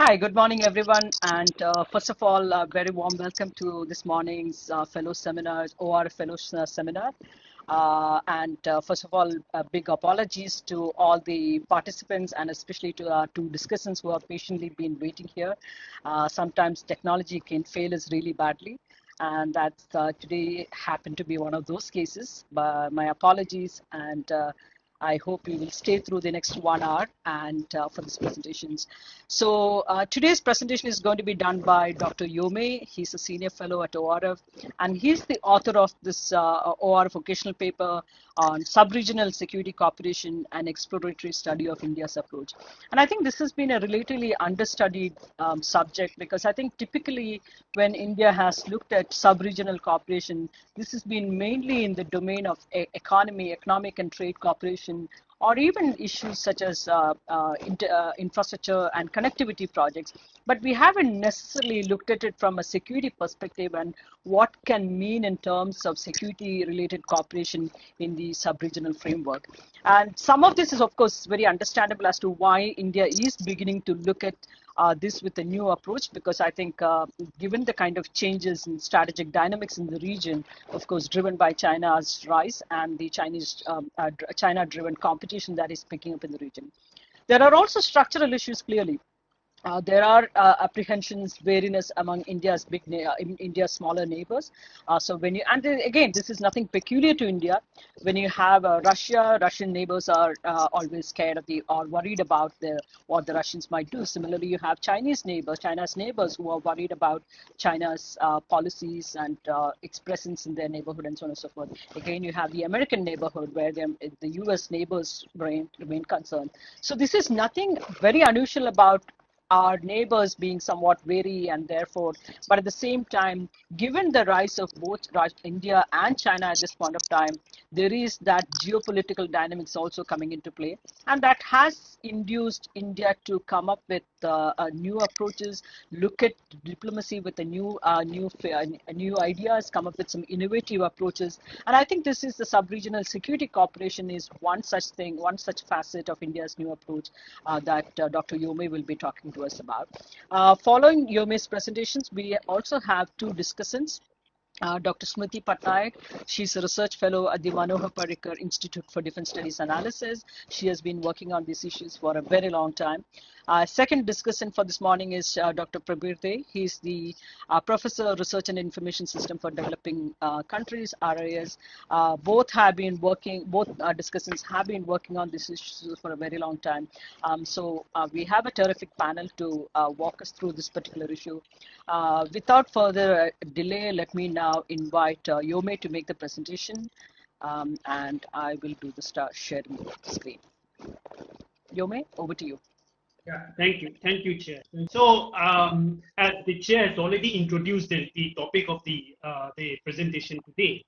Hi, good morning, everyone. And first of all, a very warm welcome to this morning's fellow seminars, OR fellow seminar. And first of all, big apologies to all the participants and especially to our two discussants who have patiently been waiting here. Sometimes technology can fail us really badly. And that today happened to be one of those cases. But my apologies, and I hope you will stay through the next 1 hour and for these presentations. So today's presentation is going to be done by Dr. Yhome. He's a senior fellow at ORF, and he's the author of this ORF vocational paper on sub-regional security cooperation and exploratory study of India's approach. And I think this has been a relatively understudied subject, because I think typically when India has looked at sub-regional cooperation, this has been mainly in the domain of economic and trade cooperation, or even issues such as infrastructure and connectivity projects. But we haven't necessarily looked at it from a security perspective and what can mean in terms of security related cooperation in the sub-regional framework. And some of this is, of course, very understandable as to why India is beginning to look at this with a new approach, because I think given the kind of changes in strategic dynamics in the region, of course, driven by China's rise and the China-driven competition that is picking up in the region. There are also structural issues, clearly. There are apprehensions, wariness among India's smaller neighbors. So when you, and then again, this is nothing peculiar to India. When you have Russian neighbors are always scared of or worried about what the Russians might do. Similarly, you have China's neighbors who are worried about China's policies and its presence in their neighborhood and so on and so forth. Again, you have the American neighborhood where the U.S. neighbors remain concerned. So this is nothing very unusual about our neighbors being somewhat wary, and therefore, but at the same time, given the rise of both India and China at this point of time, there is that geopolitical dynamics also coming into play, and that has induced India to come up with new approaches, look at diplomacy with new ideas, come up with some innovative approaches. And I think this is the sub-regional security cooperation is one such thing, one such facet of India's new approach that Dr. Yhome will be talking to us about. Following Yhome's presentations, we also have two discussants. Dr. Smruti Pattanaik, she's a research fellow at the Manohar Parrikar Institute for Defense Studies Analysis. She has been working on these issues for a very long time. Second discussant for this morning is Dr. Prabir. He's the Professor of Research and Information System for Developing Countries, RIS. Both discussants have been working on these issues for a very long time. So we have a terrific panel to walk us through this particular issue. Without further delay, let me now invite Yhome to make the presentation, and I will do the sharing the screen. Yhome, over to you. Yeah, thank you, Chair. So, as the Chair has already introduced the topic of the presentation today,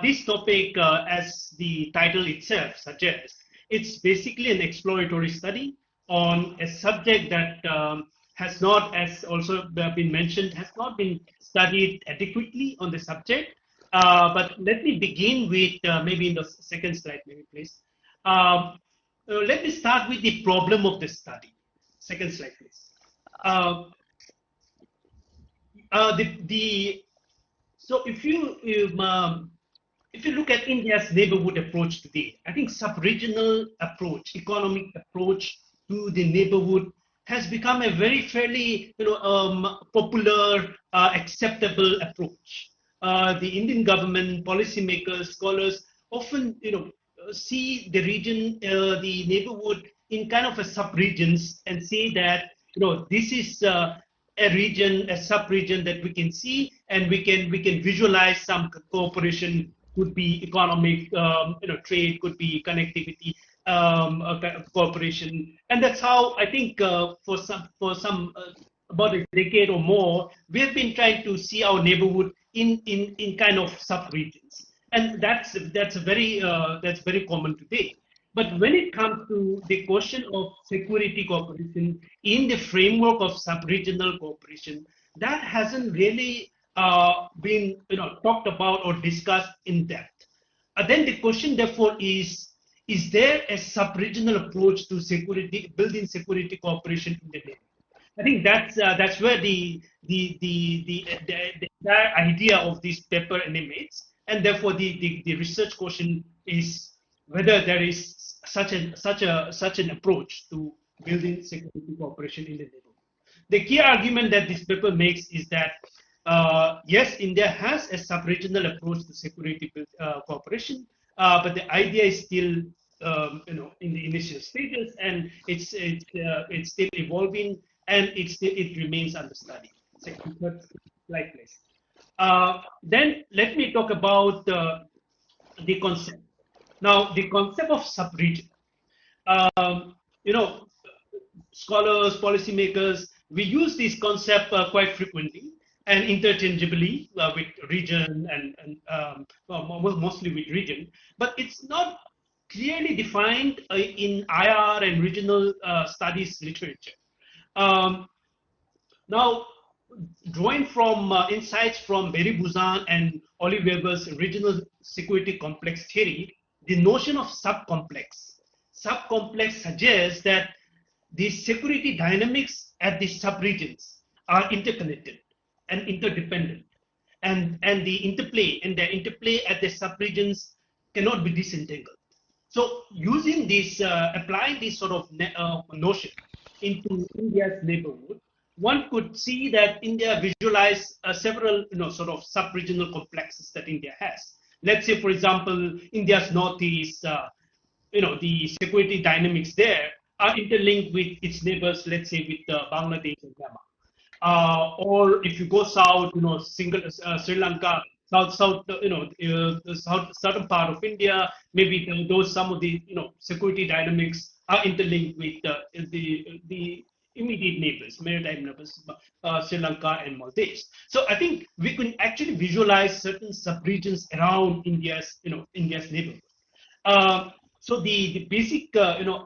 this topic, as the title itself suggests, it's basically an exploratory study on a subject that has not, as also been mentioned, has not been studied adequately on the subject. But let me begin with maybe in the second slide, maybe please. Let me start with the problem of the study. Second slide, please. So if you look at India's neighborhood approach today, I think sub-regional approach, economic approach to the neighborhood has become a very fairly popular, acceptable approach. The Indian government, policymakers, scholars often see the region, the neighborhood in kind of a sub-regions and say that this is a region, a sub-region that we can see and we can visualize some cooperation. Could be economic, trade, could be connectivity, cooperation, and that's how I think for some about a decade or more we have been trying to see our neighborhood in kind of sub-regions, and that's very common today. But when it comes to the question of security cooperation in the framework of sub-regional cooperation, that hasn't really been talked about or discussed in depth. Then the question therefore is there a sub-regional approach to building security cooperation in the neighborhood? I think that's where the entire idea of this paper emanates, and therefore the research question is whether there is such an approach to building security cooperation in the neighborhood. The key argument that this paper makes is that yes, India has a sub-regional approach to security cooperation, but the idea is still in the initial stages, and it's still evolving, and it remains under study. Second, third slide, please. Then let me talk about the concept. Now, the concept of sub-region. Um, you know, scholars, policymakers, we use this concept quite frequently and interchangeably with region well, mostly with region, but it's not clearly defined in IR and regional studies literature. Um, Now, drawing from insights from Barry Buzan and Olive Weber's regional security complex theory, the notion of subcomplex suggests that the security dynamics at the subregions are interconnected and interdependent, and their interplay at the subregions cannot be disentangled. So, using this, applying this sort of notion into India's neighborhood, one could see that India visualize several, sort of sub-regional complexes that India has. Let's say, for example, India's northeast, the security dynamics there are interlinked with its neighbors, let's say with Bangladesh and Myanmar. Or if you go south, Sri Lanka, south, the southern part of India, maybe those some of the security dynamics are interlinked with the immediate neighbors, maritime neighbors, Sri Lanka and Maldives. So I think we can actually visualize certain subregions around India's neighborhood. So the basic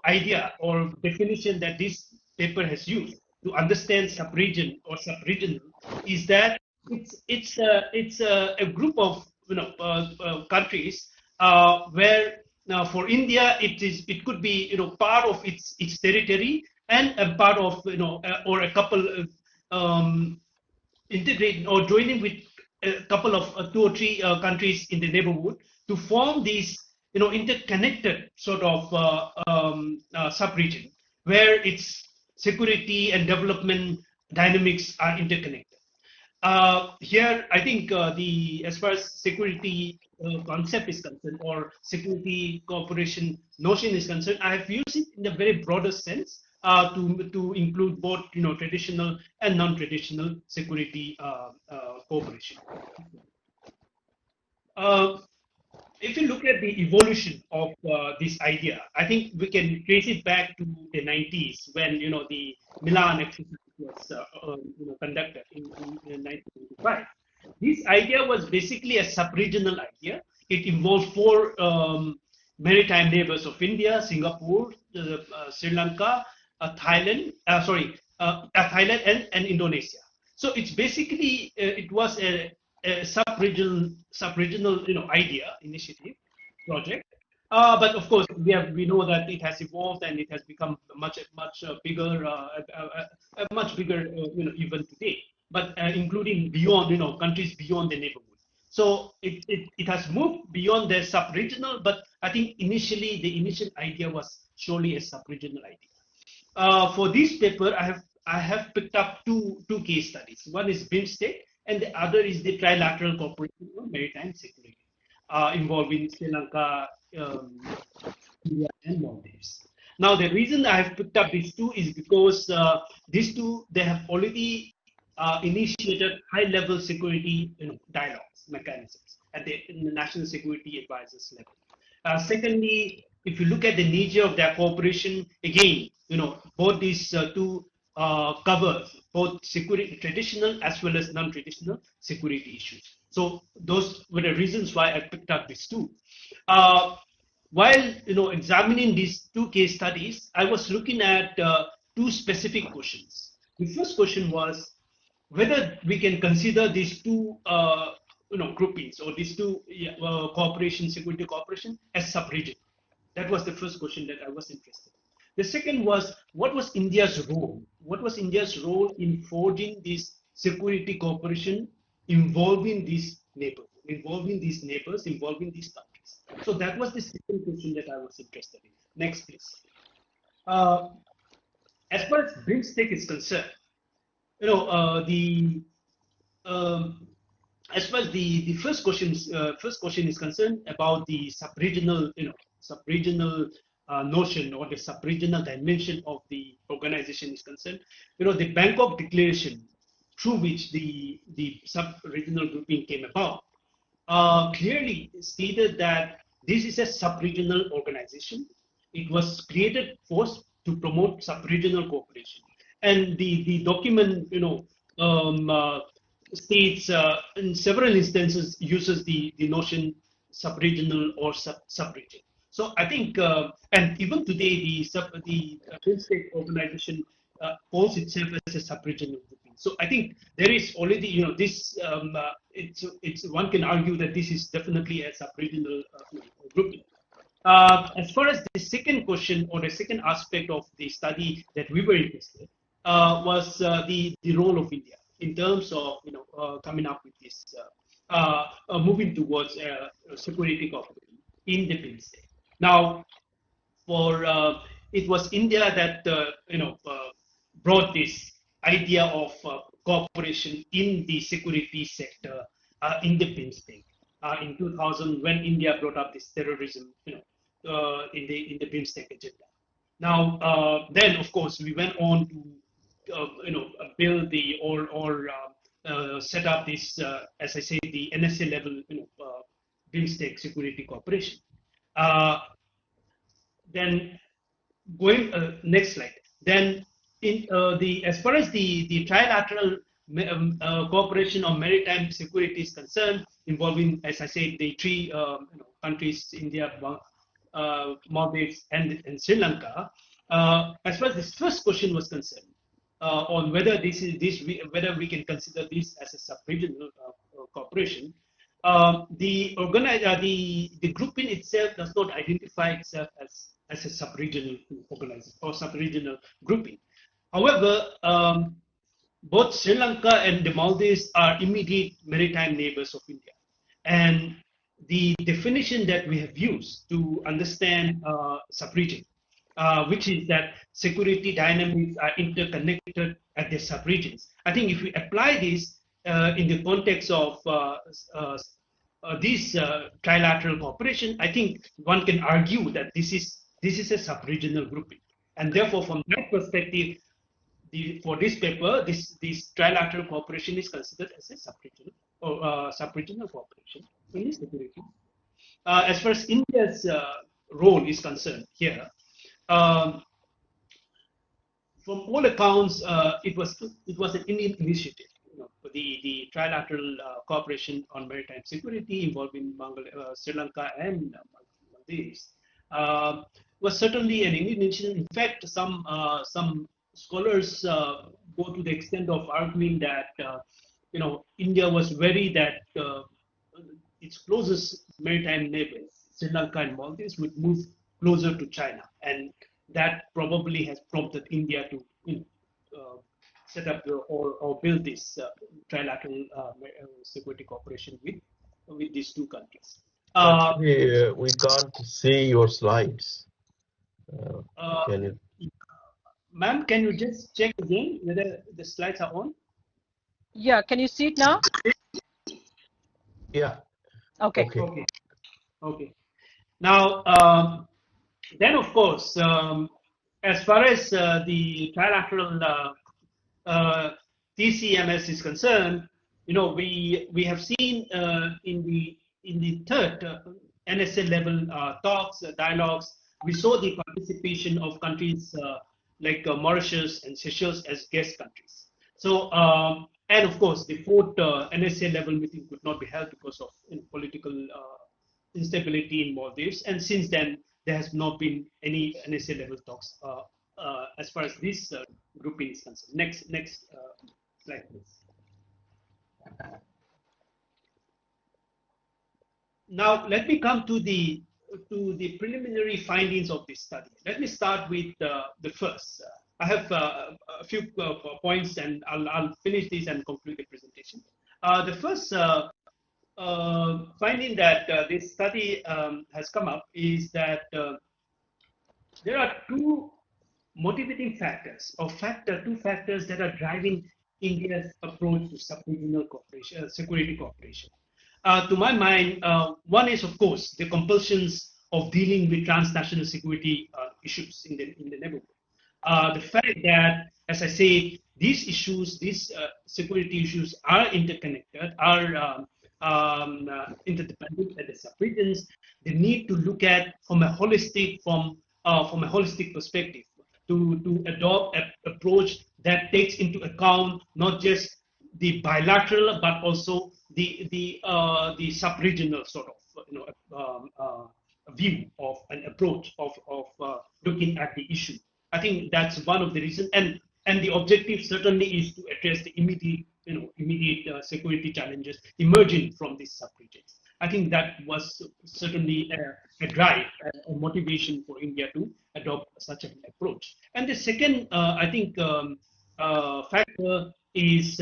idea or definition that this paper has used to understand subregion or subregional is that it's a group of countries where now for India it could be part of its territory and a part of or a couple integrating or joining with a couple of two or three countries in the neighborhood to form these interconnected sort of sub-region where its security and development dynamics are interconnected. Here, I think the as far as security concept is concerned or security cooperation notion is concerned, I have used it in a very broader sense to include both traditional and non-traditional security cooperation. If you look at the evolution of this idea, I think we can trace it back to the 90s when the Milan exercise was conducted in 1995. This idea was basically a sub-regional idea. It involved four maritime neighbors of India: Singapore, Sri Lanka, Thailand and Indonesia. So it's basically it was a sub-regional idea initiative project. But of course, we know that it has evolved and it has become much bigger, much bigger, even today. But including beyond, countries beyond the neighborhood. So it has moved beyond the sub-regional, but I think initially the initial idea was surely a sub-regional idea. For this paper, I have picked up two case studies. One is BIMSTEC, and the other is the Trilateral Cooperation on Maritime Security, involving Sri Lanka, India, and Maldives. Now, the reason I have picked up these two is because these two they have already initiated high-level security dialogues mechanisms at in the National Security Advisors level. Secondly, if you look at the nature of their cooperation, again, both these two covers both security, traditional as well as non-traditional security issues. So those were the reasons why I picked up these two. While examining these two case studies, I was looking at two specific questions. The first question was whether we can consider these two groupings or these two security cooperation as sub-region. That was the first question that I was interested in. The second was, what was India's role what was India's role in forging this security cooperation involving these neighbors, involving these neighbors, involving these countries? So that was the second question that I was interested in. Next, please. Uh, as far as BIMSTEC is concerned, you know, um, as far as the first question is concerned about the sub-regional, sub-regional notion or the sub-regional dimension of the organization is concerned, the Bangkok Declaration, through which the sub-regional grouping came about, clearly stated that this is a sub-regional organization. It was created first to promote sub-regional cooperation, and the document, states in several instances uses the notion sub-regional or sub-region. So I think, and even today, the state organization calls itself as a sub-regional grouping. So I think there is already, this. It's one can argue that this is definitely a sub-regional grouping. As far as the second question or the second aspect of the study that we were interested was the role of India in terms of coming up with this moving towards security cooperation in the BIMSTEC. Now, for it was India that brought this idea of cooperation in the security sector in the BIMSTEC in 2000 when India brought up this terrorism, in the BIMSTEC agenda. Now, then of course we went on to build the or set up this, as I say, the NSA level, BIMSTEC security cooperation. Then going next slide. Then in as far as the trilateral cooperation on maritime security is concerned, involving, as I said, the three countries, India, Maldives, and Sri Lanka. As far as this first question was concerned, on whether whether we can consider this as a sub-regional cooperation, the grouping itself does not identify itself as a sub-regional organization or sub-regional grouping. However, both Sri Lanka and the Maldives are immediate maritime neighbors of India, and the definition that we have used to understand sub-region, which is that security dynamics are interconnected at the sub-regions. I think if we apply this in the context of this trilateral cooperation, I think one can argue that this is a sub-regional grouping, and therefore, from that perspective, for this paper, this trilateral cooperation is considered as a sub-regional or sub-regional cooperation in security. As far as India's role is concerned here, from all accounts, it was an Indian initiative. The trilateral cooperation on maritime security involving Sri Lanka and Maldives was certainly an Indian initiative. In fact, some scholars go to the extent of arguing that India was worried that its closest maritime neighbors, Sri Lanka and Maldives, would move closer to China, and that probably has prompted India to set up or build this trilateral security cooperation with these two countries. Actually, we can't see your slides. Can you? Ma'am, can you just check again whether the slides are on? Yeah, can you see it now? Yeah. Okay. Okay. Now, then of course, as far as the trilateral TCMS is concerned, we have seen in the third NSA level talks, dialogues, we saw the participation of countries like Mauritius and Seychelles as guest countries. So, and of course, the fourth NSA level meeting could not be held because of political instability in Maldives, and since then there has not been any NSA level talks as far as this grouping is concerned. Next slide, please. Now let me come to the preliminary findings of this study. Let me start with the first. I have a few points, and I'll finish these and conclude the presentation. The first finding that this study has come up is that there are two motivating factors, or two factors that are driving India's approach to sub-regional cooperation, security cooperation. To my mind, one is, of course, the compulsions of dealing with transnational security issues in the neighborhood. The fact that, as I say, these issues, these security issues are interconnected, are interdependent at the sub-regions. They need to look at from a holistic perspective to adopt an approach that takes into account not just the bilateral but also the sub-regional sort of view of an approach of looking at the issue. I think that's one of the reasons, and the objective certainly is to address the immediate security challenges emerging from these sub-regions. I think that was certainly a drive, a motivation for India to adopt such an approach. And the second, I think, factor is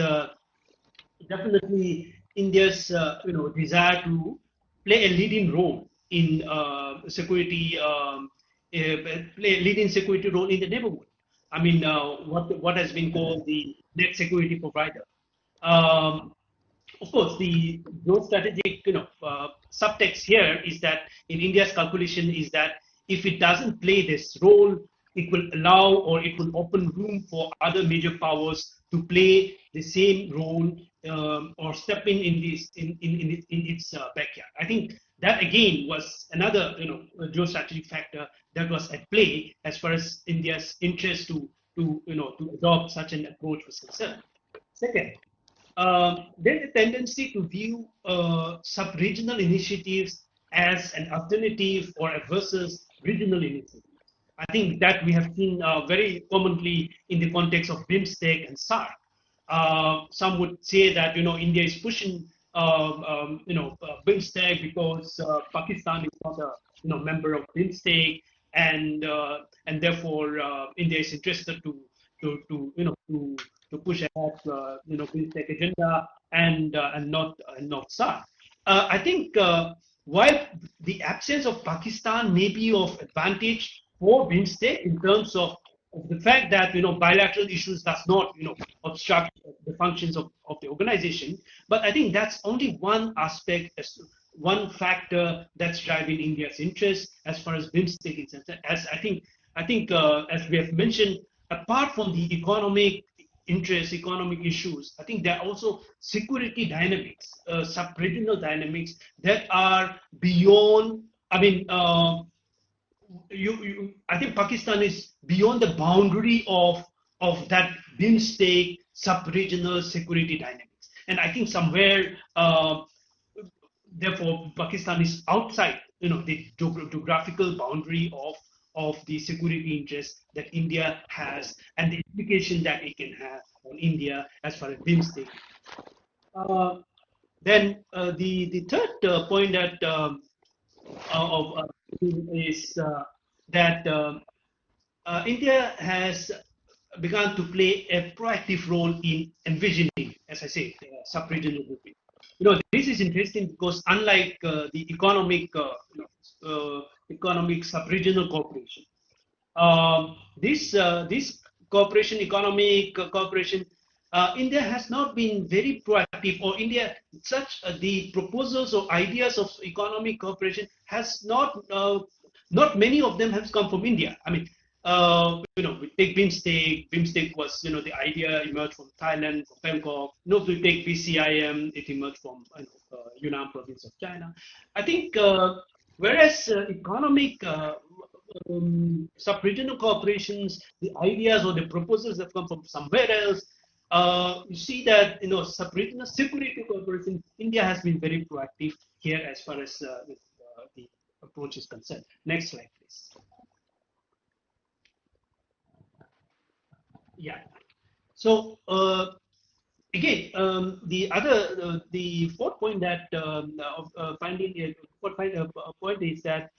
definitely India's desire to play a leading role in security, play a leading security role in the neighborhood. I mean, what has been called the net security provider. Of course, the geostrategic subtext here is that in India's calculation is that if it doesn't play this role, it will allow or it will open room for other major powers to play the same role or step in its backyard. I think that again was another geostrategic factor that was at play as far as India's interest to adopt such an approach was concerned. Second, there's a tendency to view sub-regional initiatives as an alternative or versus regional initiatives. I think that we have seen very commonly in the context of BIMSTEC and SAARC. Some would say that India is pushing BIMSTEC because Pakistan is not a member of BIMSTEC, and therefore India is interested to push ahead BIMSTEC agenda and not SAARC. I think while the absence of Pakistan may be of advantage for BIMSTEC in terms of the fact that bilateral issues does not obstruct the functions of the organization, but I think that's only one aspect, one factor that's driving India's interest as far as BIMSTEC is concerned. As I think as we have mentioned, apart from the economic interests, economic issues, I think there are also security dynamics, sub-regional dynamics that are beyond. I mean. I think Pakistan is beyond the boundary of that BIMSTEC sub-regional security dynamics, and I think somewhere, therefore, Pakistan is outside, the geographical boundary of the security interests that India has and the implication that it can have on India as far as BIMSTEC. Then the third point that is that India has begun to play a proactive role in envisioning, as I say, sub-regional grouping. This is interesting because unlike the economic sub-regional cooperation, this cooperation, economic cooperation, India has not been very proactive, or India, the proposals or ideas of economic cooperation has not many of them have come from India. I mean, we take BIMSTEC. BIMSTEC was, the idea emerged from Thailand, from Bangkok. We take BCIM, it emerged from Yunnan province of China. I think, whereas economic sub-regional cooperations, the ideas or the proposals have come from somewhere else. You see that sub-regional security cooperation, India has been very proactive here as far as the approach is concerned. Next slide, please. Yeah. So again, the fourth point that point is that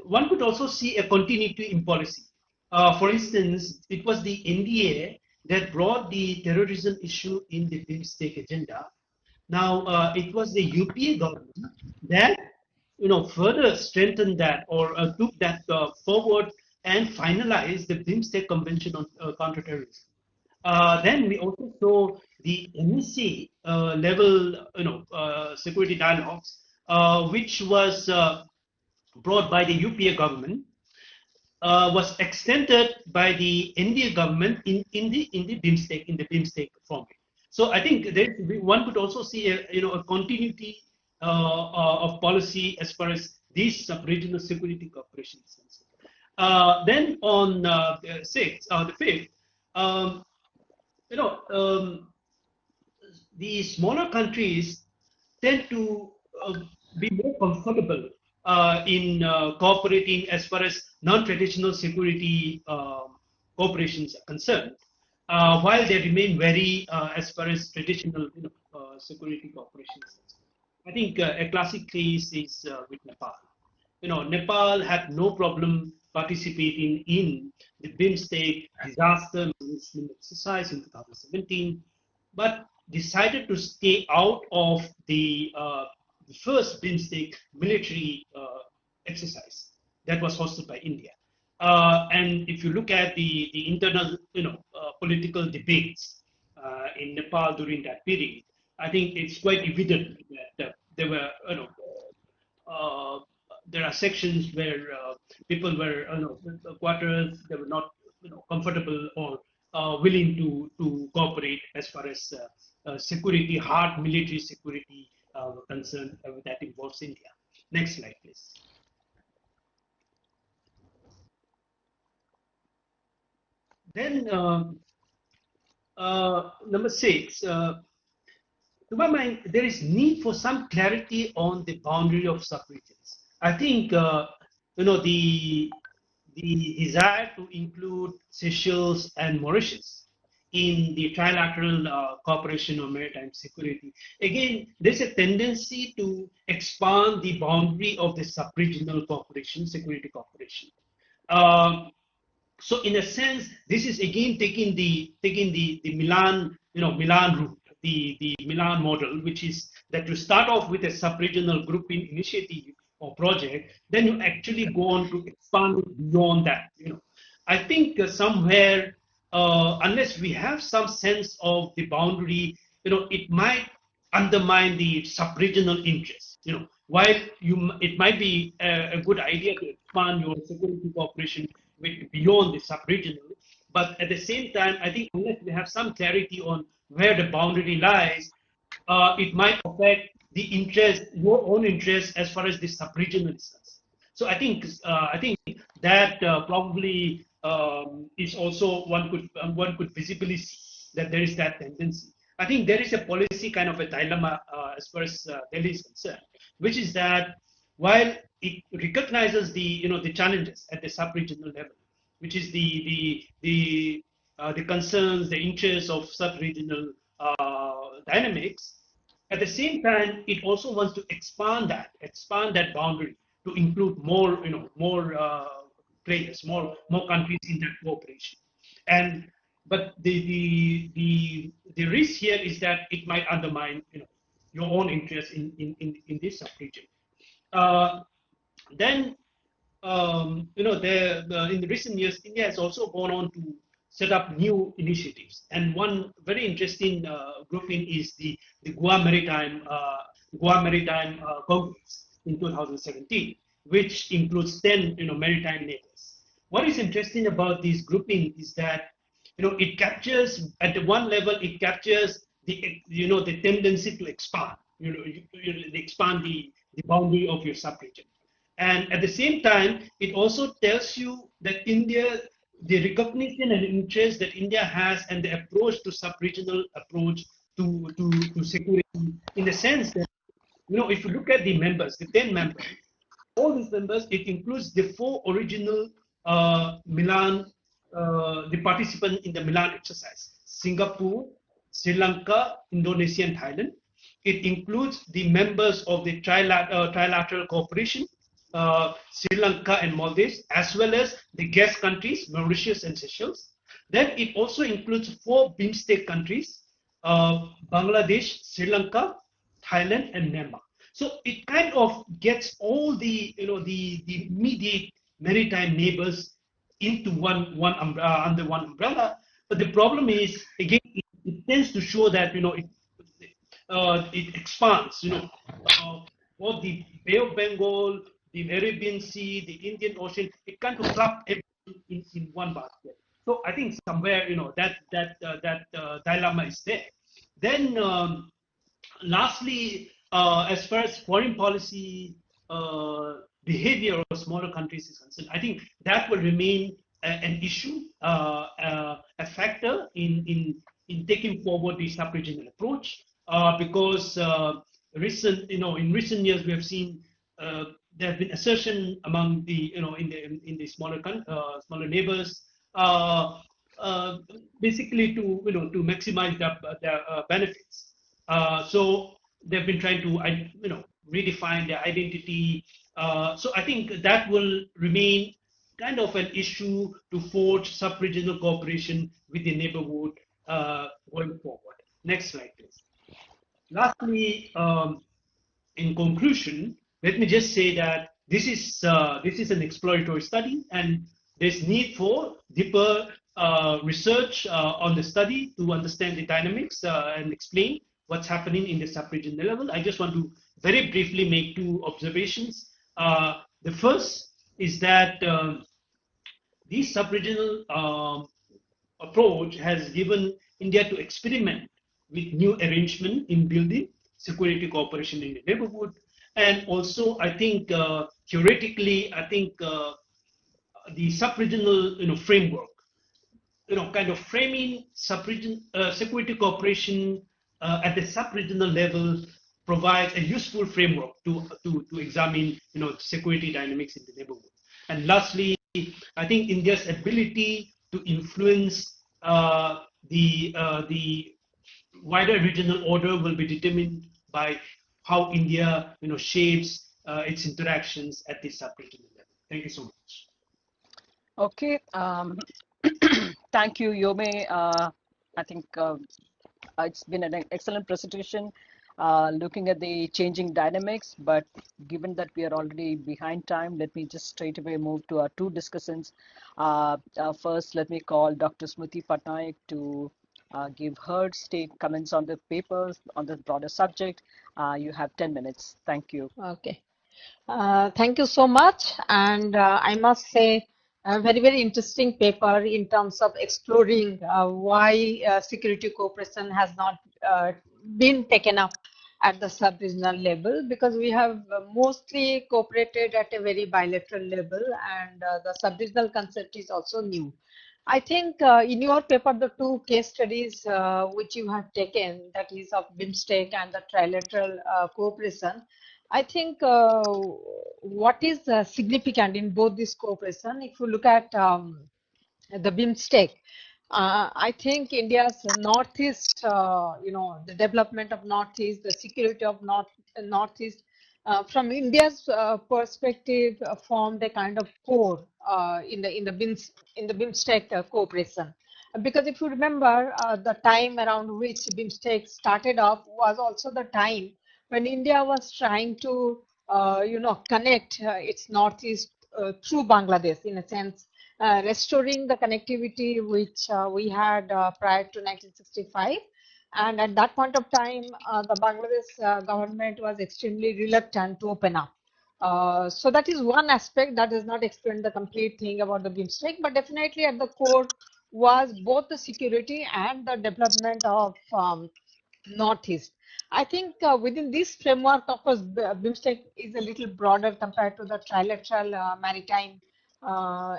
one could also see a continuity in policy. For instance, it was the NDA that brought the terrorism issue in the BIMSTEC agenda. Now, it was the UPA government that, further strengthened that or took that forward and finalized the BIMSTEC Convention on Counterterrorism. Then we also saw the NEC level, security dialogues, which was brought by the UPA government, was extended by the NDA government in the BIMSTEC format. So I think one could also see a continuity of policy as far as these sub-regional security cooperation is concerned. Then on the 5th, um, you know, the smaller countries tend to be more comfortable in cooperating as far as non-traditional security corporations are concerned, while they remain wary as far as traditional security corporations. I think a classic case is with Nepal. Nepal had no problem participating in the BIMSTEC disaster management exercise in 2017, but decided to stay out of the first BIMSTEC military exercise that was hosted by India. And if you look at the internal, political debates in Nepal during that period, I think it's quite evident that there were, uh, there are sections where people were, quarters, they were not, comfortable or willing to cooperate as far as security, hard military security concerned that involves India. Next slide, please. Then number 6, to my mind, there is need for some clarity on the boundary of subregions. I think the desire to include Seychelles and Mauritius in the trilateral cooperation on maritime security. Again, there's a tendency to expand the boundary of the subregional cooperation, security cooperation. So in a sense, this is again taking the Milan, Milan route, the Milan model, which is that you start off with a sub-regional grouping initiative or project, then you actually go on to expand it beyond that. I think somewhere, unless we have some sense of the boundary, it might undermine the sub-regional interest. While it might be a good idea to expand your security cooperation beyond the sub-regional, but at the same time, I think unless we have some clarity on where the boundary lies, it might affect the interest, your own interest, as far as the sub-regional is concerned. So I think that probably is also one could visibly see that there is that tendency. I think there is a policy kind of a dilemma as far as Delhi is concerned, which is that while it recognizes the challenges at the sub-regional level, which is the concerns, the interests of sub-regional dynamics. At the same time, it also wants to expand that boundary to include more, players, more countries in that cooperation. But the risk here is that it might undermine, your own interest in this sub-region. Then, in the recent years, India has also gone on to set up new initiatives. And one very interesting grouping is the Goa Maritime Congress in 2017, which includes 10 maritime neighbors. What is interesting about this grouping is that it captures at the one level, it captures the tendency to expand, expand the boundary of your sub-region. And at the same time, it also tells you that India, the recognition and interest that India has and the approach to sub-regional approach to security, in the sense that, if you look at the members, the 10 members, all these members, it includes the 4 original Milan, the participants in the Milan exercise: Singapore, Sri Lanka, Indonesia, and Thailand. It includes the members of the trilateral cooperation, Sri Lanka and Maldives, as well as the guest countries, Mauritius and Seychelles. Then it also includes 4 BIMSTEC countries, Bangladesh, Sri Lanka, Thailand, and Myanmar. So it kind of gets all the the immediate maritime neighbors into under one umbrella. But the problem is again it tends to show that it expands. Both the Bay of Bengal, the Arabian Sea, the Indian Ocean. It kind of clump everything in one basket. So I think somewhere that dilemma is there. Then lastly, as far as foreign policy behavior of smaller countries is concerned, I think that will remain an issue, a factor in taking forward the sub-regional approach, because in recent years we have seen there have been assertion among the in the smaller neighbors, basically to maximize their benefits. So they've been trying to redefine their identity. So I think that will remain kind of an issue to forge sub-regional cooperation with the neighborhood going forward. Next slide, please. Lastly, in conclusion, let me just say that this is an exploratory study, and there's need for deeper research on the study to understand the dynamics and explain what's happening in the sub-regional level. I just want to very briefly make 2 observations. The first is that this sub-regional approach has given India to experiment with new arrangement in building security cooperation in the neighborhood. And also, I think theoretically, I think the sub-regional framework, kind of framing sub-region security cooperation at the sub-regional level provides a useful framework to examine security dynamics in the neighborhood. And lastly, I think India's ability to influence the wider regional order will be determined by how India shapes its interactions at the sub-regional level. Thank you so much. Okay. Thank you, Yhome. I think it's been an excellent presentation looking at the changing dynamics, but given that we are already behind time, let me just straight away move to our 2 discussants. First, let me call Dr. Smruti Pattanaik to give her comments on the papers on the broader subject. You have 10 minutes. Thank you. Okay. Thank you so much. And I must say, a very, very interesting paper in terms of exploring why security cooperation has not been taken up at the sub-regional level, because we have mostly cooperated at a very bilateral level, and the sub-regional concept is also new. I think in your paper, the 2 case studies which you have taken, that is of BIMSTEC and the trilateral cooperation, I think what is significant in both this cooperation, if you look at the BIMSTEC, I think India's Northeast, the development of Northeast, the security of Northeast, from India's perspective, formed a kind of core in the BIMSTEC cooperation. Because if you remember, the time around which BIMSTEC started off was also the time when India was trying to, connect its Northeast through Bangladesh, in a sense, restoring the connectivity which we had prior to 1965. And at that point of time, the Bangladesh government was extremely reluctant to open up. So that is one aspect that does not explain the complete thing about the BIMSTEC, but definitely at the core was both the security and the development of Northeast. I think within this framework, of course, BIMSTEC is a little broader compared to the trilateral maritime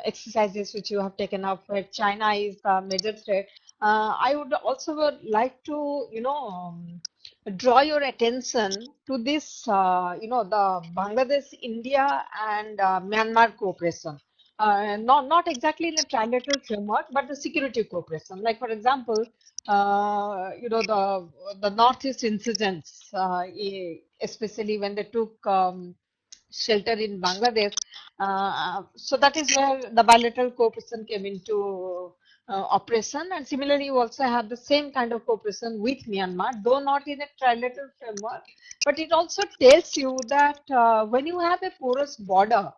exercises which you have taken up, where China is the major threat. I would also like to, draw your attention to this, the Bangladesh, India, and Myanmar cooperation. Not exactly in a trilateral framework, but the security cooperation. Like, for example, the Northeast insurgents, especially when they took shelter in Bangladesh. So that is where the bilateral cooperation came into operation. And similarly, you also have the same kind of cooperation with Myanmar, though not in a trilateral framework. But it also tells you that when you have a porous border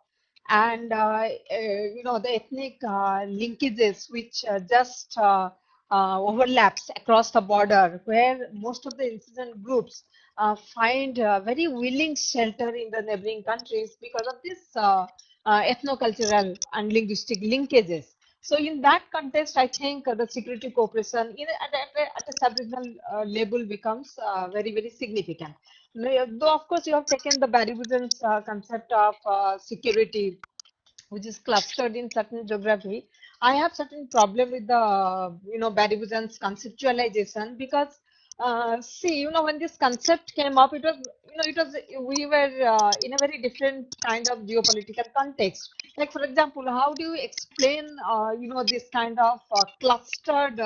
and the ethnic linkages which just overlaps across the border, where most of the insurgent groups find very willing shelter in the neighboring countries because of this ethnocultural and linguistic linkages. So in that context, I think the security cooperation at a sub-regional level becomes very, very significant. Though, of course, you have taken the Barry Bourgeon's concept of security, which is clustered in certain geography. I have certain problem with the Barry Bourgeon's conceptualization because see, when this concept came up, it was we were in a very different kind of geopolitical context. Like for example, how do you explain this kind of clustered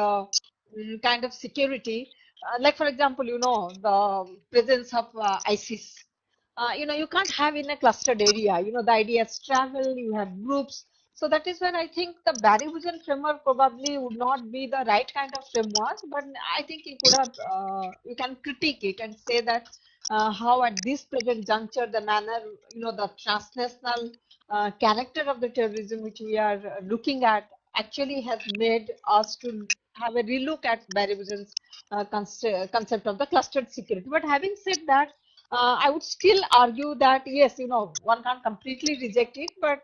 kind of security? Like for example, the presence of ISIS. You can't have in a clustered area. The idea is travel, you have groups. So that is when I think the Barry Vision framework probably would not be the right kind of framework, but I think you could have, you can critique it and say that how at this present juncture, the manner, the transnational character of the terrorism which we are looking at actually has made us to have a relook at Barry Vision's concept of the clustered security. But having said that, I would still argue that yes, one can't completely reject it, but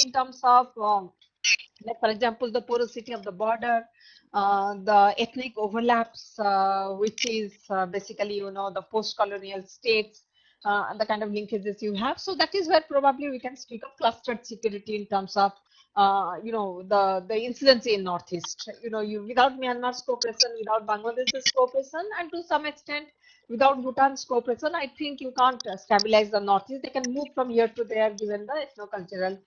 in terms of like for example, the porosity of the border, the ethnic overlaps, which is basically the post-colonial states, and the kind of linkages you have. So that is where probably we can speak of clustered security in terms of the incidents in Northeast. You without Myanmar's cooperation, without Bangladesh's cooperation, and to some extent without Bhutan's cooperation, I think you can't stabilize the Northeast. They can move from here to there given the ethno-cultural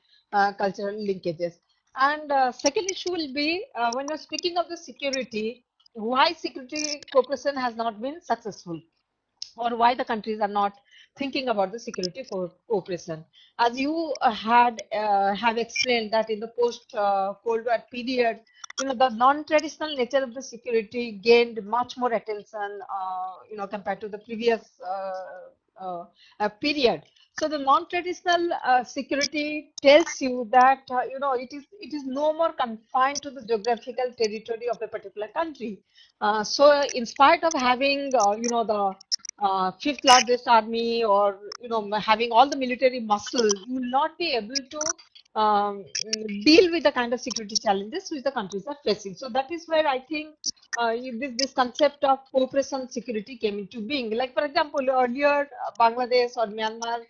cultural linkages. And second issue will be when you're speaking of the security, why security cooperation has not been successful, or why the countries are not thinking about the security cooperation. As you have explained that in the post Cold War period, the non-traditional nature of the security gained much more attention, compared to the previous period. So the non-traditional security tells you that it is no more confined to the geographical territory of a particular country. So in spite of having the fifth largest army, or having all the military muscle, you will not be able to deal with the kind of security challenges which the countries are facing. So that is where I think this concept of cooperation security came into being. Like for example, earlier Bangladesh or Myanmar,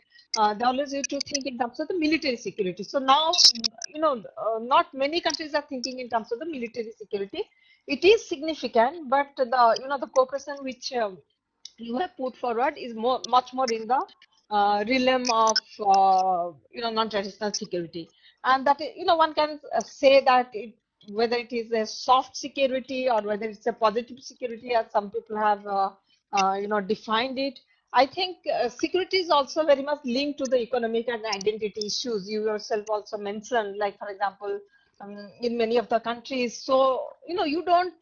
they always used to think in terms of the military security. So now, not many countries are thinking in terms of the military security. It is significant, but the cooperation which you have put forward is much more in the realm of non-traditional security, and that one can say that whether it is a soft security or whether it's a positive security, as some people have defined it. I think security is also very much linked to the economic and identity issues you yourself also mentioned, like for example, in many of the countries. So you don't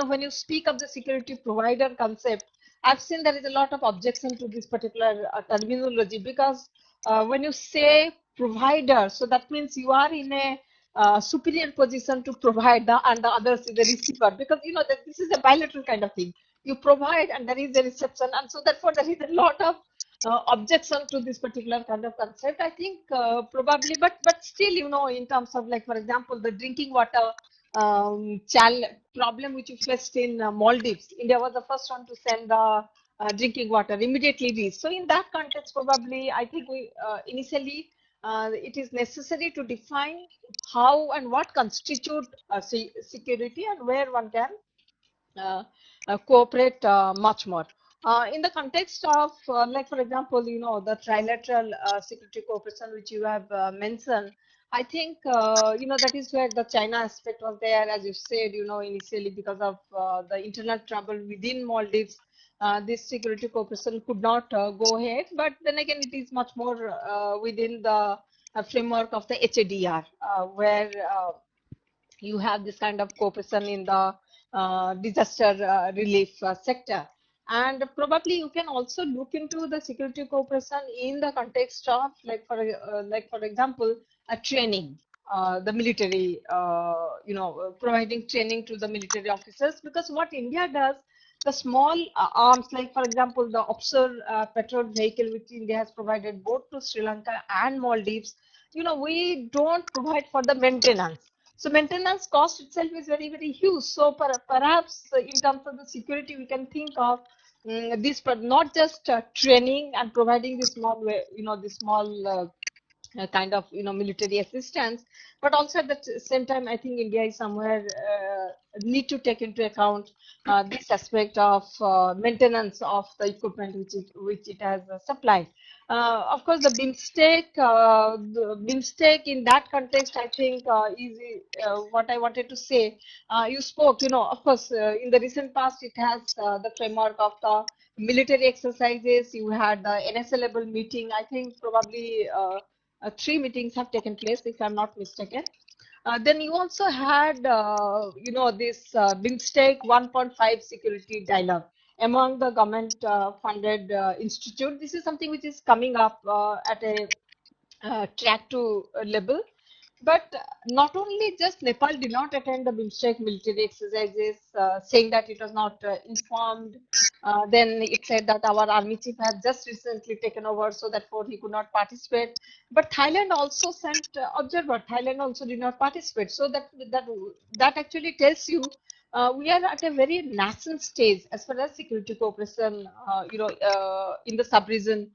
when you speak of the security provider concept, I've seen there is a lot of objection to this particular terminology, because when you say provider, so that means you are in a superior position to provide, and the others is the receiver, because that this is a bilateral kind of thing. You provide and there is a reception, and so therefore there is a lot of objection to this particular kind of concept. I think probably, but still, in terms of, like for example, the drinking water problem which you faced in Maldives. India was the first one to send the drinking water, immediately reached. So in that context, probably I think we initially it is necessary to define how and what constitute security, and where one can cooperate much more. In the context of, like for example, the trilateral security cooperation which you have mentioned, I think that is where the China aspect was there, as you said, initially because of the internal trouble within Maldives. this security cooperation could not go ahead. But then again, it is much more within the framework of the HADR, where you have this kind of cooperation in the disaster relief sector. And probably you can also look into the security cooperation in the context of, like for example, a training, the military, providing training to the military officers. Because what India does, the small arms, like for example, the offshore patrol vehicle which India has provided both to Sri Lanka and Maldives, we don't provide for the maintenance. So maintenance cost itself is very, very huge. So perhaps in terms of the security, we can think of this, but not just training and providing this small, this small kind of military assistance, but also at the same time, I think India is somewhere need to take into account this aspect of maintenance of the equipment which it has supplied. Of course, the BIMSTEC in that context, I think is what I wanted to say. You spoke, of course, in the recent past, it has the framework of the military exercises. You had the NSA level meeting. I think probably 3 meetings have taken place, if I'm not mistaken. Then you also had, this BIMSTEC 1.5 security dialogue among the government-funded institute. This is something which is coming up at a track to level. But not only just Nepal did not attend the BIMSTEC military exercises, saying that it was not informed. Then it said that our army chief has just recently taken over, so therefore he could not participate. But Thailand also sent observer. Thailand also did not participate. So that actually tells you we are at a very nascent stage as far as security cooperation, in the sub-region,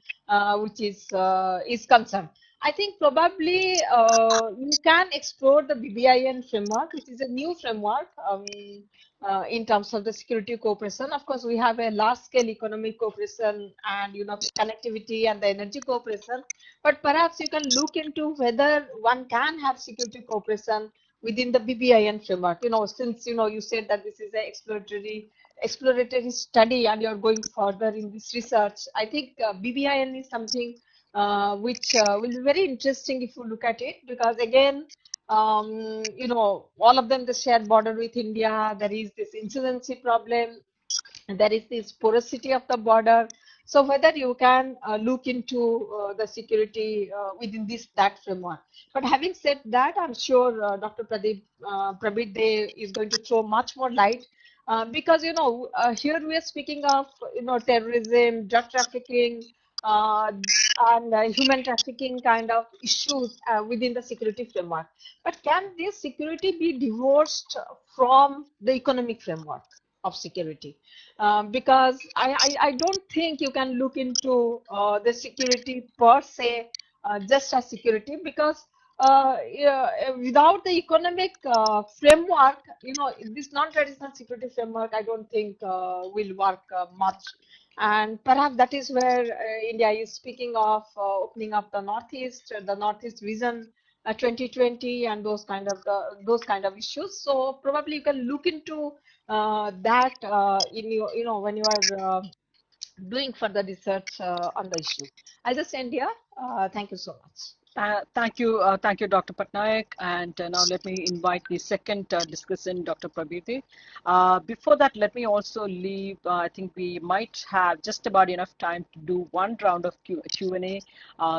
which is concerned. I think probably you can explore the BBIN framework, which is a new framework in terms of the security cooperation. Of course, we have a large-scale economic cooperation and connectivity and the energy cooperation. But perhaps you can look into whether one can have security cooperation within the BBIN framework. Since you said that this is an exploratory study and you're going further in this research, I think BBIN is something which will be very interesting if you look at it, because again, all of them, they share border with India. There is this insurgency problem. There is this porosity of the border. So whether you can look into the security within that framework. But having said that, I'm sure Dr. Prabir De is going to throw much more light because here we are speaking of terrorism, drug trafficking, and human trafficking kind of issues within the security framework. But can this security be divorced from the economic framework of security? Because I don't think you can look into the security per se just as security, because without the economic framework, this non-traditional security framework, I don't think will work much. And perhaps that is where India is speaking of opening up the Northeast Vision 2020 and those kind of issues. So probably you can look into that when you are doing further research on the issue. I just end here. Thank you so much. Thank you, Dr. Pattanaik. And now let me invite the second discussant, Dr. Prabir. Before that, let me also leave. I think we might have just about enough time to do one round of Q&A.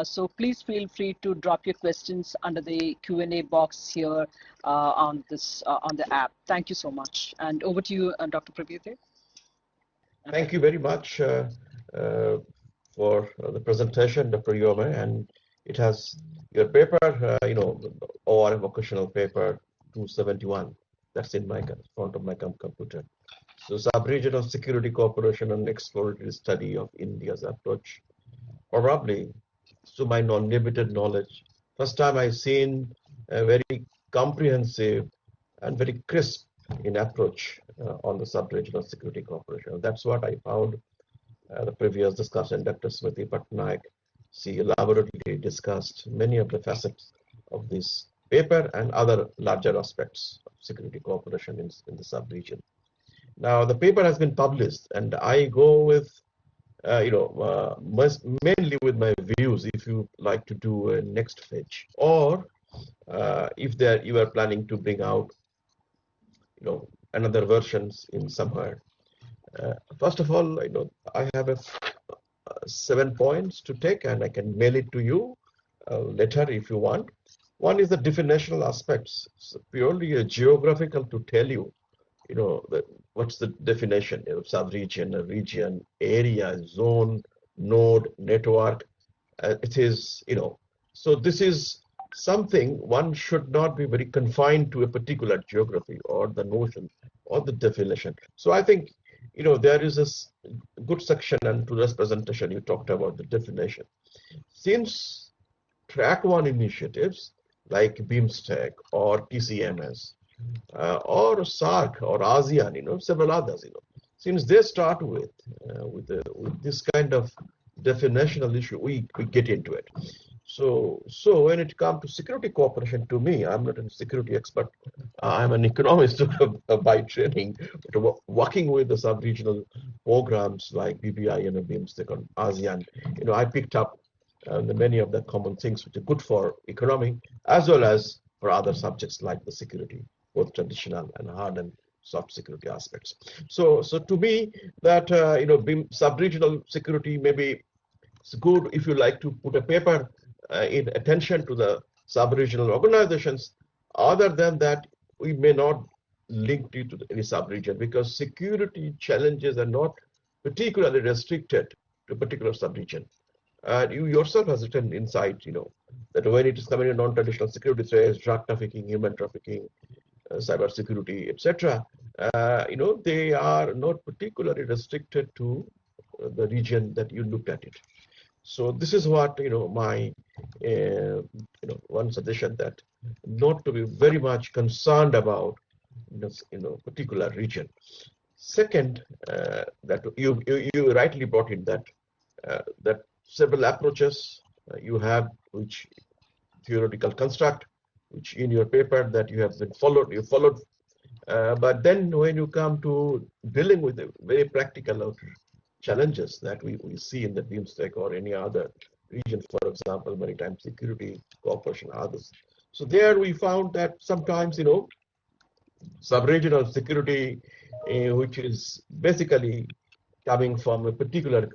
So please feel free to drop your questions under the Q&A box here on the app. Thank you so much. And over to you, Dr. Prabir. Thank you very much for the presentation, Dr. Yhome, and it has your paper, OR vocational paper 271. That's in my front of my computer. So, Subregional Security Cooperation and Exploratory Study of India's Approach. Probably, to my limited knowledge, first time I've seen a very comprehensive and very crisp in approach on the Subregional Security Cooperation. That's what I found the previous discussion. Dr. Smruti Pattanaik, she elaborately discussed many of the facets of this paper and other larger aspects of security cooperation in the sub-region. Now the paper has been published, and I go with mainly with my views. If you like to do a next fetch, or if there you are planning to bring out another versions in somewhere. First of all, I have 7 points to take, and I can mail it to you later if you want. One is the definitional aspects, so purely geographical, to tell you, what's the definition, sub-region, region, area, zone, node, network. It is, so this is something one should not be very confined to a particular geography or the notion or the definition. So I think, there is a good section, and to this presentation you talked about the definition. Since track one initiatives like BIMSTEC or TCMS or SARC or ASEAN, several others, since they start with this kind of definitional issue, we get into it. So when it comes to security cooperation, to me, I'm not a security expert. I'm an economist by training, but working with the sub-regional programs like BBI and BIMSTEC on ASEAN, I picked up many of the common things which are good for economy as well as for other subjects like the security, both traditional and hard and soft security aspects. So to me, that sub-regional security, maybe it's good if you like to put a paper in attention to the sub-regional organizations. Other than that, we may not link it to any sub-region, because security challenges are not particularly restricted to a particular sub-region. And you yourself has written inside, that when it is coming to non-traditional security threats, drug trafficking, human trafficking, cyber security, etc., they are not particularly restricted to the region that you looked at it. So this is what my one suggestion, that not to be very much concerned about particular region. Second, that you rightly brought in that several approaches you have, which theoretical construct, which in your paper that you have been followed, but then when you come to dealing with the very practical challenges that we see in the BIMSTEC or any other region, for example, maritime security, cooperation, others. So there we found that sometimes, sub-regional security, which is basically coming from a particular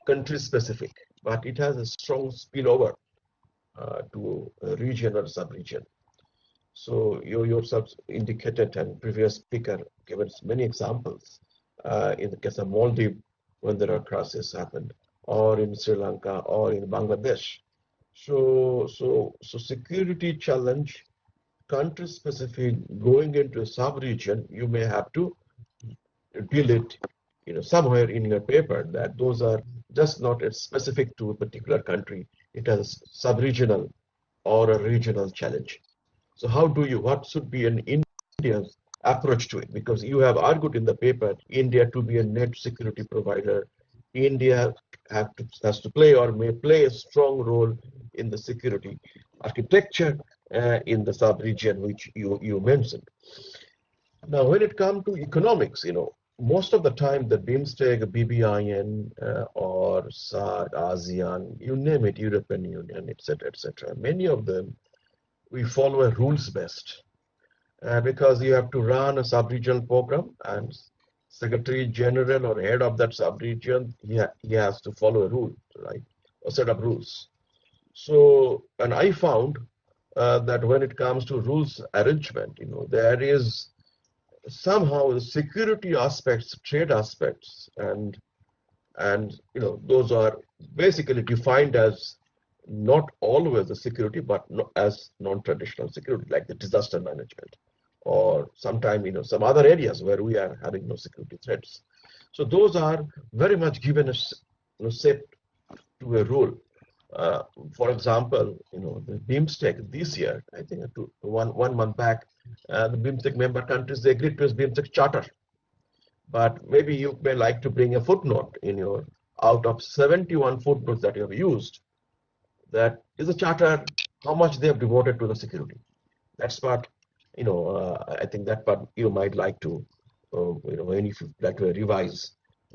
country specific, but it has a strong spillover to a region or sub-region. So you yourself indicated, and previous speaker gave us many examples in the case of Maldives, when there are crises happened, or in Sri Lanka, or in Bangladesh. So security challenge, country specific, going into a sub-region, you may have to deal it, somewhere in your paper, that those are just not specific to a particular country. It has sub-regional or a regional challenge. So what should be an India's approach to it? Because you have argued in the paper, India to be a net security provider, India has to play or may play a strong role in the security architecture in the sub-region, which you mentioned. Now, when it comes to economics, most of the time the BIMSTEC, BBIN, or SARC, ASEAN, you name it, European Union, etc., many of them, we follow a rules-based, because you have to run a sub-regional program, and Secretary General or head of that sub-region, he has to follow a rule, right, a set of rules. So, and I found that when it comes to rules arrangement, there is somehow the security aspects, trade aspects, and those are basically defined as not always the security, but as non-traditional security, like the disaster management, or sometimes some other areas where we are having no security threats. So those are very much given a shape to a rule. For example, the BIMSTEC this year, I think one month back, the BIMSTEC member countries, they agreed to a BIMSTEC charter. But maybe you may like to bring a footnote in your, out of 71 footnotes that you have used, that is a charter, how much they have devoted to the security. That's part, I think that part you might like to when if you like to revise.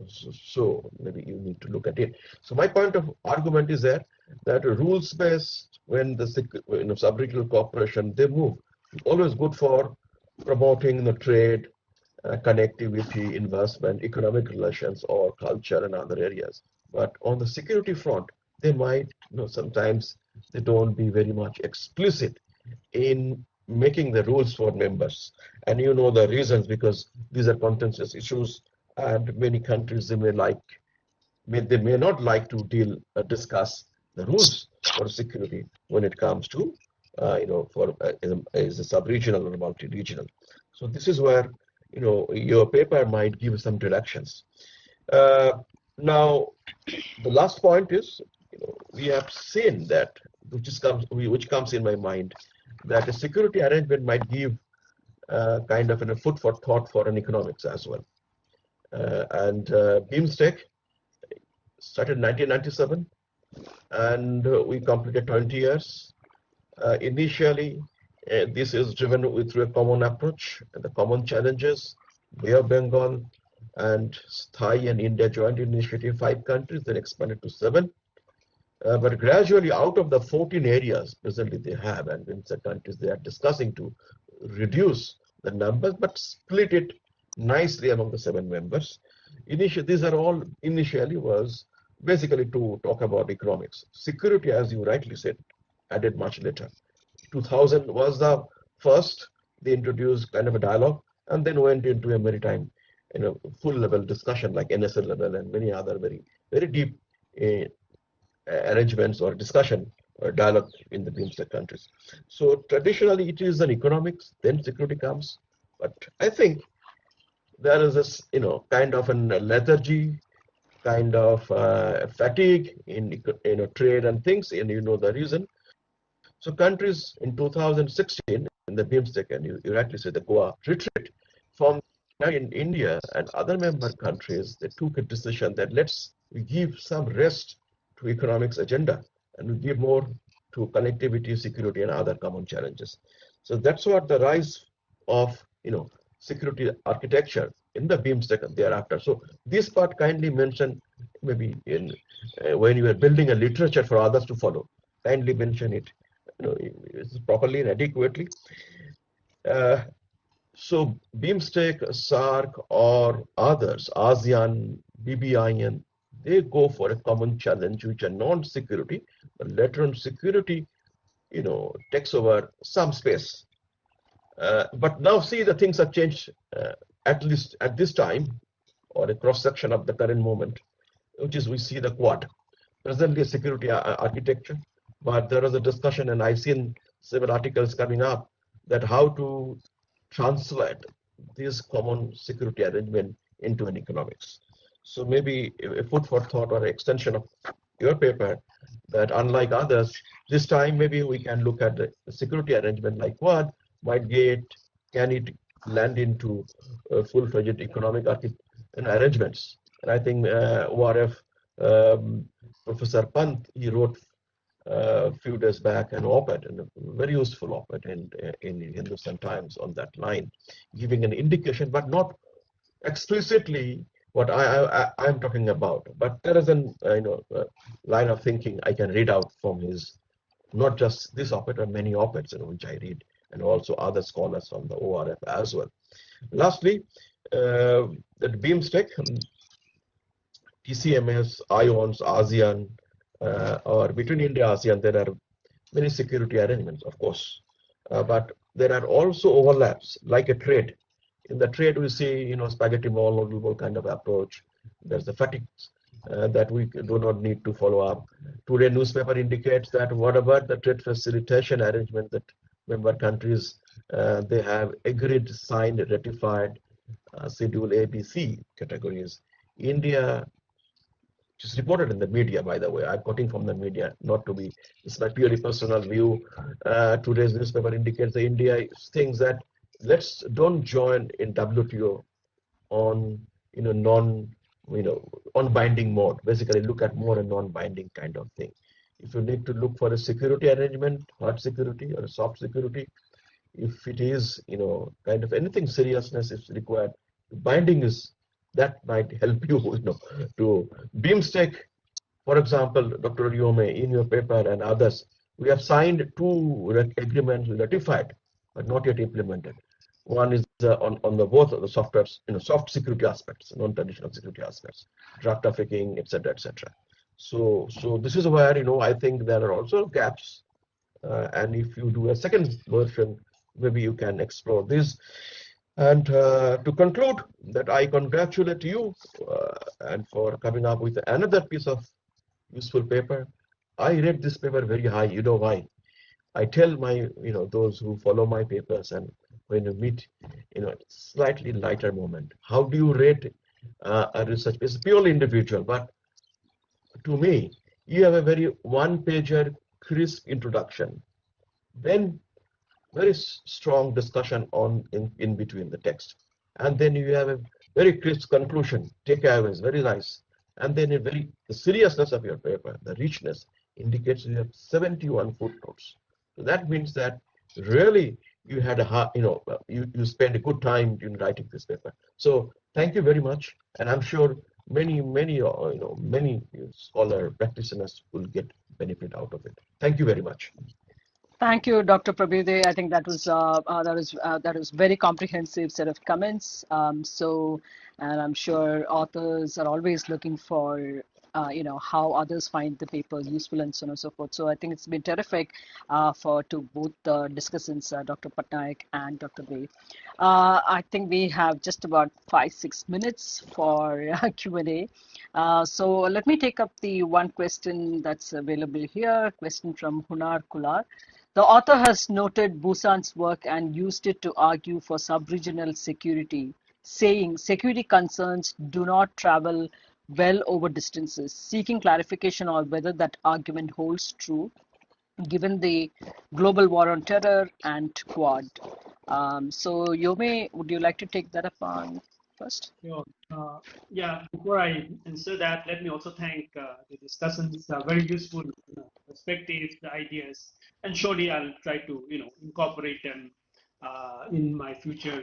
So maybe you need to look at it. So my point of argument is that rules-based, when the sub-regional cooperation, they move, always good for promoting the trade, connectivity, investment, economic relations, or culture and other areas. But on the security front, they might, sometimes they don't be very much explicit in making the rules for members. And you know the reasons, because these are contentious issues, and many countries they may not like to discuss the rules for security when it comes to is a sub-regional or multi-regional. So this is where your paper might give some directions. Now, the last point is we have seen that which comes in my mind, that a security arrangement might give kind of a food for thought for an economics as well. And BIMSTEC started in 1997, and we completed 20 years. Initially, this is driven through a common approach and the common challenges. Bay of Bengal and Thai and India joint initiative, 5 countries, then expanded to 7. But gradually, out of the 14 areas presently they have, and in some countries they are discussing to reduce the numbers, but split it nicely among the 7 members. These are all initially was basically to talk about economics. Security, as you rightly said, added much later. 2000 was the first. They introduced kind of a dialogue, and then went into a maritime, full level discussion like NSL level and many other very, very deep arrangements or discussion or dialogue in the BIMSTEC countries. So traditionally it is an economics, then security comes. But I think there is this, kind of a lethargy, kind of fatigue in trade and things, and the reason. So countries in 2016 in the BIMSTEC, and you rightly said the Goa retreat, from in India and other member countries, they took a decision that let's give some rest to economics agenda and we give more to connectivity, security, and other common challenges. So that's what the rise of security architecture in the BIMSTEC thereafter. So this part kindly mention maybe in when you are building a literature for others to follow. Kindly mention it, properly and adequately. So BIMSTEC, SAARC, or others, ASEAN, BBIN, they go for a common challenge which are non-security, but later on security, takes over some space. But now see the things have changed, at least at this time, or a cross-section of the current moment, which is we see the Quad. Presently a security architecture, but there is a discussion, and I've seen several articles coming up that how to translate this common security arrangement into an economics. So maybe a food for thought or extension of your paper, that unlike others, this time maybe we can look at the security arrangement like Quad, can it land into full-fledged economic arrangements. And I think ORF, Professor Pant, he wrote a few days back an op-ed, and a very useful op-ed in Hindustan Times on that line, giving an indication, but not explicitly what I'm talking about. But there is a line of thinking I can read out from his, not just this op-ed, but many op-eds which I read, and also other scholars from the ORF as well. Lastly, the BIMSTEC, TCMS, IONS, ASEAN, or between India and ASEAN, there are many security arrangements, of course, but there are also overlaps, like a trade. In the trade, we see, spaghetti ball kind of approach. There's the fatigue that we do not need to follow up. Today, newspaper indicates that whatever the trade facilitation arrangement that member countries, they have agreed, signed, ratified, Schedule A, B, C categories. India, which is reported in the media, by the way, I'm quoting from the media, not to be, it's my purely personal view. Today's newspaper indicates that India thinks that let's don't join in WTO on non-binding mode. Basically, look at more a non-binding kind of thing. If you need to look for a security arrangement, hard security or a soft security, if it is kind of anything seriousness is required, binding is, that might help you, to beamstick. For example, Dr. Yhome, in your paper and others, we have signed two agreements ratified, but not yet implemented. One is on the both of the softwares, soft security aspects, non-traditional security aspects, drug trafficking, etc., etc. So this is where I think there are also gaps, and if you do a second version, maybe you can explore this. And to conclude, that I congratulate you and for coming up with another piece of useful paper. I rate this paper very high. You know why? I tell my, those who follow my papers, and when you meet, slightly lighter moment, how do you rate a research? It's purely individual, but to me, you have a very one-pager, crisp introduction, then very strong discussion in between the text, and then you have a very crisp conclusion, takeaways, very nice, and then the seriousness of your paper, the richness indicates you have 71 footnotes. So that means that really you had you spent a good time in writing this paper. So thank you very much, and I'm sure many scholar practitioners will get benefit out of it. Thank you very much. Thank you, Dr. Prabir. I think that was very comprehensive set of comments. And I'm sure authors are always looking for how others find the paper useful and so on and so forth. So I think it's been terrific to both the discussants, Dr. Pattanaik and Dr. Bey. I think we have just about 5-6 minutes for Q&A. So let me take up the one question that's available here. Question from Hunar Kular. The author has noted Busan's work and used it to argue for sub-regional security, saying security concerns do not travel well over distances, seeking clarification on whether that argument holds true given the global war on terror and Quad. So Yhome, would you like to take that up on first? Sure. Yeah, before I answer that, let me also thank the discussants. Very useful perspectives, the ideas, and surely I'll try to incorporate them in my future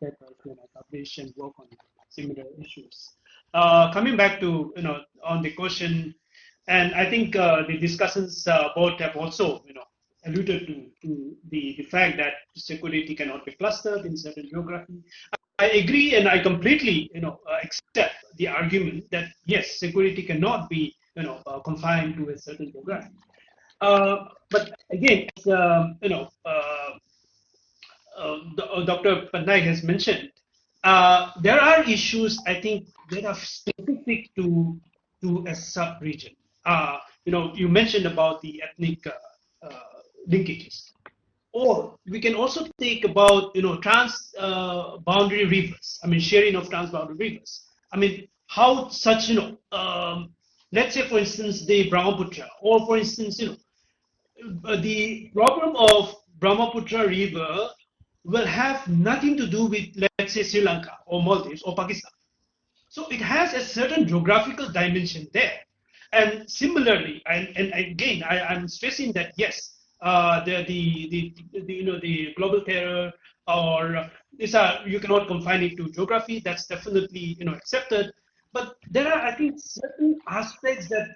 papers when I publish and work on similar issues. Coming back to on the question, and I think the discussants both have also alluded to the fact that security cannot be clustered in certain geography. I agree, and I completely, accept the argument that yes, security cannot be, confined to a certain geography. But again, Dr. Pattanaik has mentioned, there are issues I think that are specific to a sub-region. You mentioned about the ethnic linkages. Or we can also think about trans-boundary rivers. I mean, sharing of trans-boundary rivers. I mean, how such let's say for instance the Brahmaputra, or for instance the problem of Brahmaputra river will have nothing to do with, let's say, Sri Lanka or Maldives or Pakistan. So it has a certain geographical dimension there. And similarly, and again, I'm stressing that yes. The global terror, or you cannot confine it to geography. That's definitely accepted. But there are, I think, certain aspects that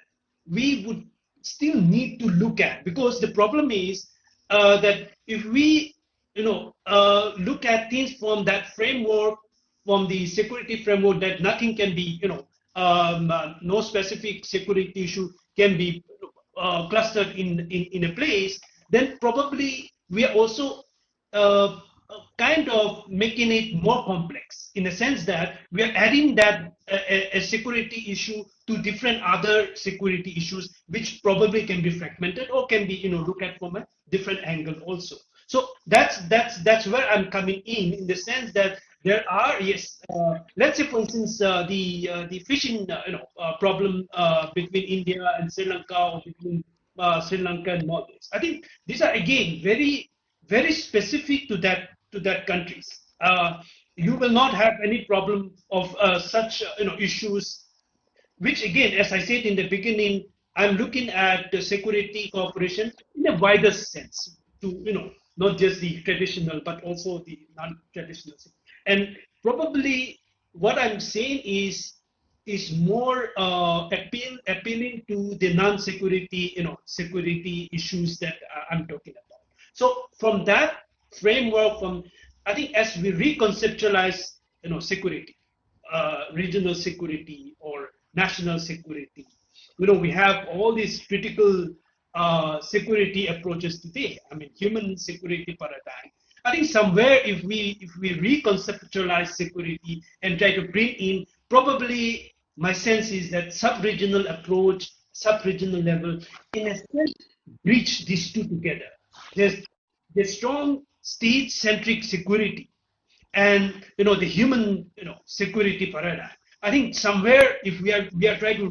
we would still need to look at, because the problem is that if we look at things from that framework, from the security framework, that nothing can be no specific security issue can be clustered in a place, then probably we are also kind of making it more complex, in the sense that we are adding that a security issue to different other security issues, which probably can be fragmented or can be looked at from a different angle also. So that's where I'm coming in the sense that there are, yes, let's say for instance the fishing problem between India and Sri Lanka, or between Sri Lanka and Maldives. I think these are again very, very specific to that countries. You will not have any problem of such issues, which again, as I said in the beginning, I'm looking at the security cooperation in a wider sense, to not just the traditional but also the non-traditional. And probably what I'm saying is more appealing to the non-security, security issues that I'm talking about. So from that framework, I think as we reconceptualize, security, regional security or national security, we have all these critical security approaches today. I mean, human security paradigm. I think somewhere if we reconceptualize security and try to bring in, probably my sense is that sub-regional approach, sub-regional level, in a sense, bridge these two together. There's strong state-centric security and the human security paradigm. I think somewhere if we are trying to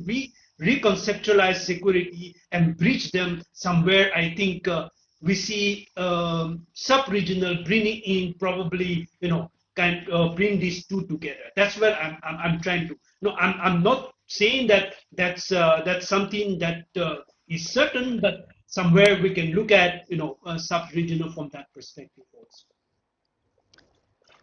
reconceptualize security and bridge them somewhere, I think we see sub-regional bringing in, probably bring these two together. That's where I'm trying to. No, I'm not saying that that's something that is certain, but somewhere we can look at sub-regional from that perspective also.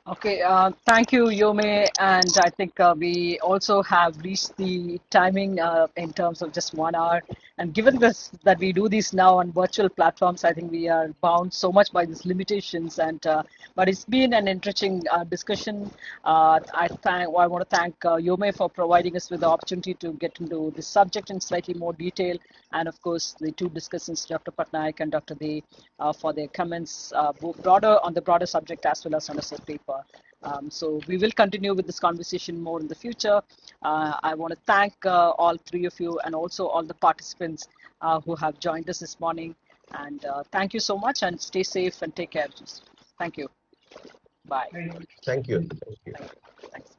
Okay, thank you, Yhome. And I think we also have reached the timing in terms of just 1 hour. And given this that we do this now on virtual platforms, I think we are bound so much by these limitations. And but it's been an interesting discussion. I want to thank Yhome for providing us with the opportunity to get into this subject in slightly more detail, and of course the two discussants, Dr. Pattanaik and Dr. De, for their comments, both on the broader subject as well as on the paper. So we will continue with this conversation more in the future. I want to thank all three of you and also all the participants who have joined us this morning. And thank you so much, and stay safe and take care. Thank you. Bye. Thank you. Thank you. Thanks.